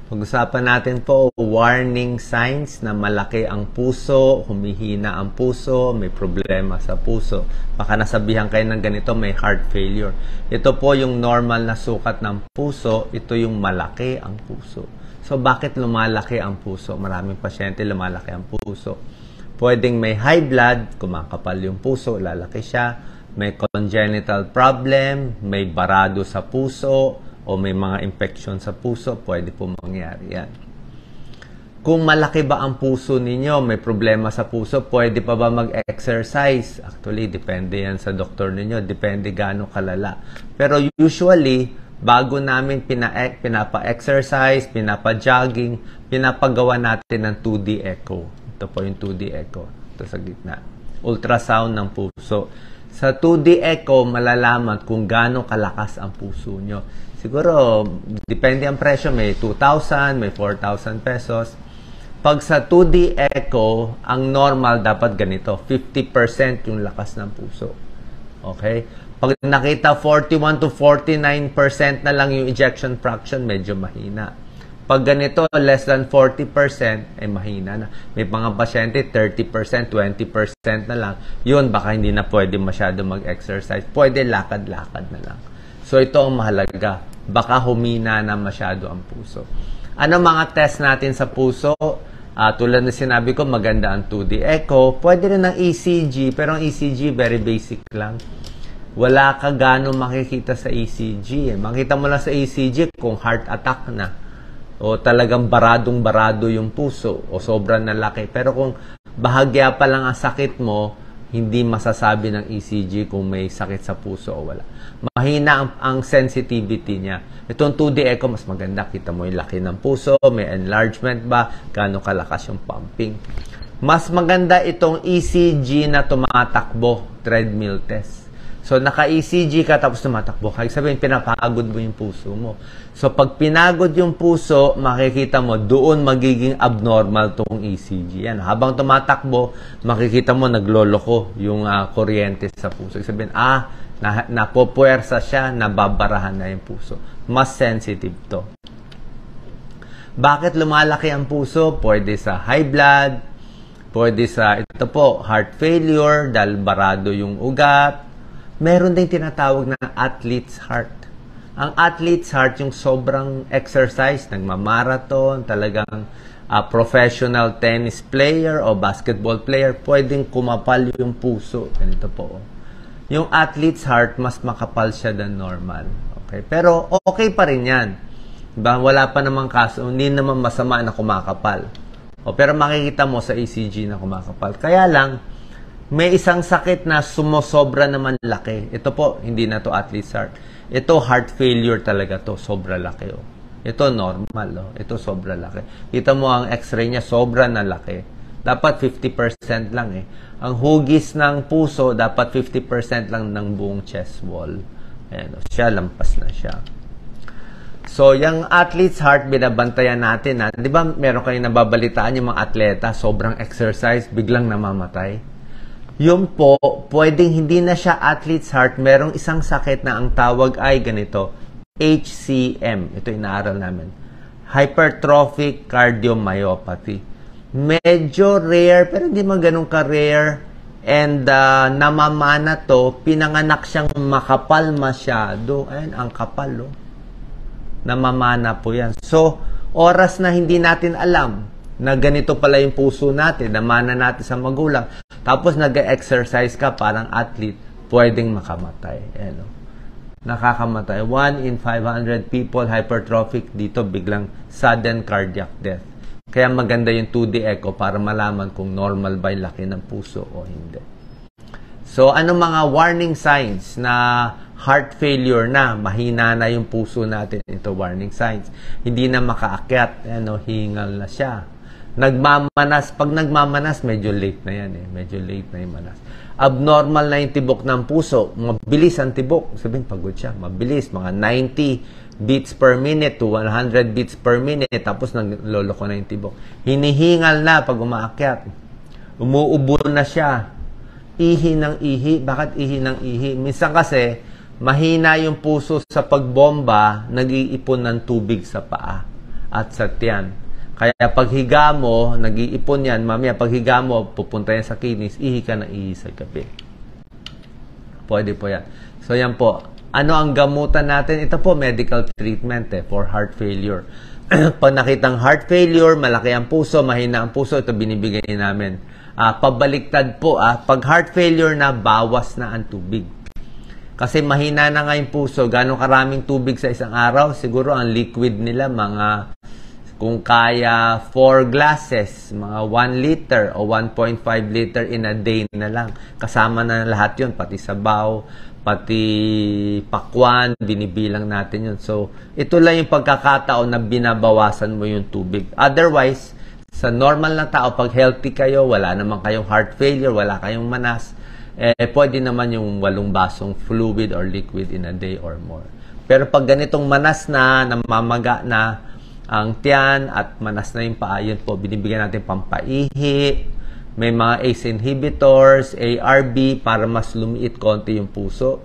Pag-usapan natin po, warning signs na malaki ang puso, humihina ang puso, may problema sa puso. Baka nasabihan kayo ng ganito, may heart failure. Ito po yung normal na sukat ng puso, ito yung malaki ang puso. So, bakit lumalaki ang puso? Maraming pasyente lumalaki ang puso. Pwedeng may high blood, kumakapal yung puso, lalaki siya. May congenital problem, may barado sa puso, o may mga infection sa puso, pwede po mangyari yan. Kung malaki ba ang puso ninyo, may problema sa puso, pwede pa ba mag-exercise? Actually, depende yan sa doktor ninyo, depende gaano kalala. Pero usually, bago namin pinapa-exercise, pinapa-jogging, pinapagawa natin ng 2D echo. Ito po yung 2D echo. Ito sa gitna. Ultrasound ng puso. Sa 2D echo, malalaman kung gaano kalakas ang puso nyo. Siguro, depende ang presyo. May 2,000, may 4,000 pesos. Pag sa 2D echo, ang normal dapat ganito. 50% yung lakas ng puso. Okay? Pag nakita 41 to 49% na lang yung ejection fraction, medyo mahina. Pag ganito, less than 40%, ay mahina na. May mga pasyente, 30%, 20% na lang. Yun, baka hindi na pwede masyado mag-exercise. Pwede lakad-lakad na lang. So, ito ang mahalaga. Baka humina na masyado ang puso. Ano mga test natin sa puso? Tulad na sinabi ko, maganda ang 2D echo. Pwede rin ng ECG, pero ang ECG, very basic lang. Wala ka gano'ng makikita sa ECG. Makita mo lang sa ECG kung heart attack na. O talagang baradong-barado yung puso. O sobrang nalaki. Pero kung bahagya pa lang ang sakit mo, hindi masasabi ng ECG kung may sakit sa puso o wala. Mahina ang sensitivity niya. Itong 2D echo, mas maganda. Kita mo yung laki ng puso, may enlargement ba, gaano kalakas yung pumping. Mas maganda itong ECG na tumatakbo, treadmill test. So, naka-ECG ka tapos tumatakbo ka. Sabihin, pinapagod mo yung puso mo. So, pag pinagod yung puso, makikita mo, doon magiging abnormal tong ECG. Yan. Habang tumatakbo, makikita mo, nagloloko yung kuryente sa puso. Sabihin, napopuwersa siya, nababarahan na yung puso. Mas sensitive to. Bakit lumalaki ang puso? Pwede sa high blood, pwede sa, ito po, heart failure, dahil barado yung ugat. Meron din tinatawag na athlete's heart. Ang athlete's heart, yung sobrang exercise, nagmamarathon, talagang professional tennis player o basketball player, pwedeng kumapal yung puso. Ganito po. Yung athlete's heart, mas makapal siya than normal. Okay? Pero okay pa rin yan. Diba? Wala pa namang kaso, hindi naman masama na kumakapal. Pero makikita mo sa ECG na kumakapal. Kaya lang, may isang sakit na sumosobra naman laki. Ito po, hindi na to athlete's heart. Ito, heart failure talaga to. Sobra laki. Oh. Ito, normal. Oh. Ito, sobra laki. Kita mo ang x-ray niya, sobra na laki. Dapat 50% lang eh. Ang hugis ng puso, dapat 50% lang ng buong chest wall. Ayan, oh. Siya, lampas na siya. So, yung athlete's heart, binabantayan natin. Di ba, meron kayong nababalitaan yung mga atleta, sobrang exercise, biglang namamatay. Yun po, pwedeng hindi na siya athlete's heart. Merong isang sakit na ang tawag ay ganito, HCM. Ito inaaral namin. Hypertrophic cardiomyopathy. Medyo rare, pero hindi man ganun ka-rare. And namamana to, pinanganak siyang makapal masyado. Ayan, ang kapal, oh. Namamana po yan. So, oras na hindi natin alam na ganito pala yung puso natin, namana natin sa magulang, tapos nag-exercise ka, parang athlete, pwedeng makamatay. Ayan, oh. Nakakamatay. 1 in 500 people, hypertrophic, dito biglang sudden cardiac death. Kaya maganda yung 2D echo para malaman kung normal ba yung laki ng puso o hindi. So, ano mga warning signs na heart failure na, mahina na yung puso natin? Ito, warning signs. Hindi na makaakyat, hingal na siya. Nagmamanas. Pag nagmamanas, medyo late na yan eh. Medyo late na yung manas. Abnormal na yung tibok ng puso. Mabilis ang tibok. Sabihin, pagod siya. Mabilis. Mga 90 beats per minute to 100 beats per minute. Tapos nagloloko na yung tibok. Hinihingal na pag umaakyat. Umuubo na siya. Ihi ng ihi. Bakit ihi ng ihi? Minsan kasi, mahina yung puso sa pagbomba, nag-iipon ng tubig sa paa. at sa tiyan. Kaya pag higa mo, nag-iipon yan, mamaya pag higa mo, pupunta yan sa kidneys, ihi ka na ihi sa gabi. Pwede po yan. So yan po. Ano ang gamutan natin? Ito po, medical treatment for heart failure. Pag nakitang heart failure, malaki ang puso, mahina ang puso, ito binibigay namin. Pabaliktad po, pag heart failure na, bawas na ang tubig. Kasi mahina na nga yung puso, gano'ng karaming tubig sa isang araw, siguro ang liquid nila, mga, kung kaya 4 glasses, mga 1 liter o 1.5 liter in a day na lang. Kasama na lahat yun, pati sabaw, pati pakwan, binibilang natin yun. So, ito lang yung pagkakataon na binabawasan mo yung tubig. Otherwise, sa normal na tao, pag healthy kayo, wala naman kayong heart failure, wala kayong manas, pwede naman yung 8 basong fluid or liquid in a day or more. Pero pag ganitong manas na, namamaga na ang tiyan at manas na yung paa, yun po, binibigyan natin pampaihi. May mga ACE inhibitors, ARB, para mas lumiit konti yung puso.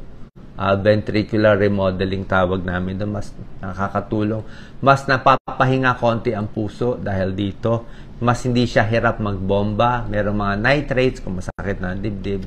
Ventricular remodeling tawag namin doon, mas nakakatulong. Mas napapahinga konti ang puso dahil dito. Mas hindi siya hirap magbomba. Merong mga nitrates kung masakit na ang dibdib.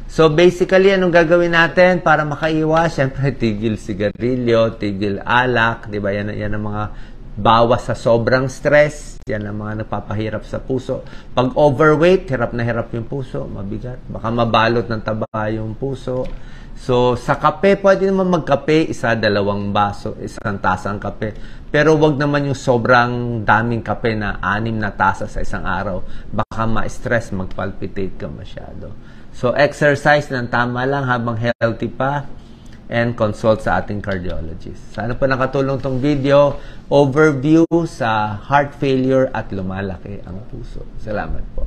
So basically, anong gagawin natin para makaiwas? Siyempre, tigil sigarilyo, tigil alak, di ba? Yan ang mga bawas sa sobrang stress. Yan ang mga nagpapahirap sa puso. Pag overweight, hirap na hirap yung puso, mabigat. Baka mabalot ng taba yung puso. So, sa kape, pwede naman magkape, 1-2 baso, 1 tasang kape. Pero wag naman yung sobrang daming kape na 6 na tasa sa isang araw. Baka ma-stress, mag-palpitate ka masyado. So, exercise ng tama lang habang healthy pa, and consult sa ating cardiologist. Sana po nakatulong tong video. Overview sa heart failure at lumalaki ang puso. Salamat po.